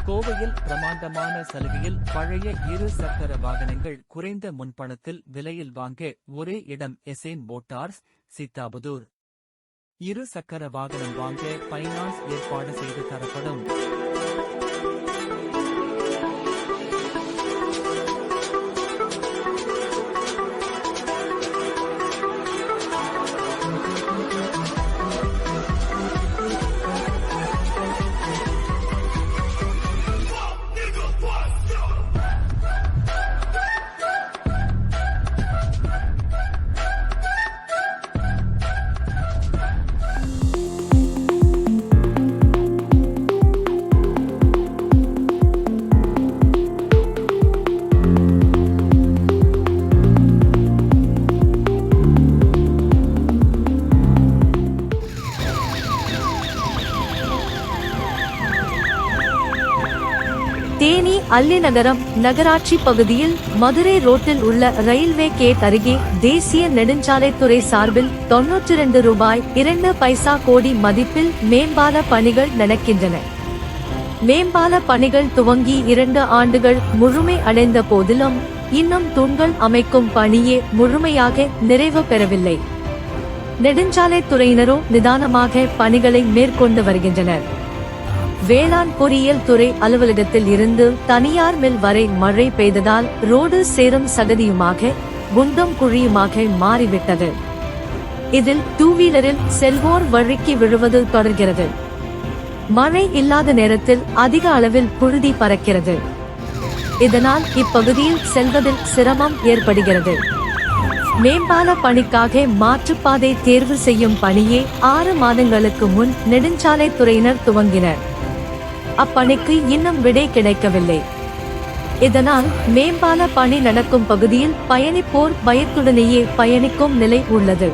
கோவையில் பிரமாண்டமான சலுகையில் பழைய இரு சக்கர வாகனங்கள் குறைந்த முன்பணத்தில் விலையில் வாங்க ஒரே இடம் எசேன் மோட்டார்ஸ், சித்தாபுதூர். இரு சக்கர வாகனம் வாங்க பைனான்ஸ் ஏற்பாடு செய்து தரப்படும். தேனி அல்லிநகரம் நகராட்சி பகுதியில் மதுரை ரோட்டில் உள்ள ரயில்வே கேட் அருகே தேசிய நெடுஞ்சாலைத்துறை சார்பில் 92 ரூபாய் 2 கோடி மதிப்பில் மேம்பால பணிகள் நடக்கின்றன. மேம்பால பணிகள் துவங்கி 2 ஆண்டுகள் முழுமை அடைந்த போதிலும் இன்னும் தூண்கள் அமைக்கும் பணியே முழுமையாக நிறைவு பெறவில்லை. நெடுஞ்சாலைத்துறையினரோ நிதானமாக பணிகளை மேற்கொண்டு வருகின்றனர். வேளாண் பொறியியல் துறை அலுவலகத்தில் இருந்து தனியார் மில் வரை மழை பெய்ததால் ரோடு சேரும் சகதியுமாக குண்டும் குழியுமாக மாறிவிட்டது. இதில் 2 வீலரில் செல்வோர் வழுக்கி விழுவது தொடர்கிறது. மழை இல்லாத நேரத்தில் அதிக அளவில் புழுதி பறக்கிறது. இதனால் இப்பகுதியில் செல்வதில் சிரமம் ஏற்படுகிறது. மேம்பால பணிக்காக மாற்றுப்பாதை தேர்வு செய்யும் பணியை 6 மாதங்களுக்கு முன் நெடுஞ்சாலைத்துறையினர் துவங்கினர். அப்பணிக்கு இன்னும் விடை கிடைக்கவில்லை. இதனால் மேம்பால பணி நடக்கும் பகுதியில் பயணிப்போர் பயத்துடனேயே பயணிக்கும் நிலை உள்ளது.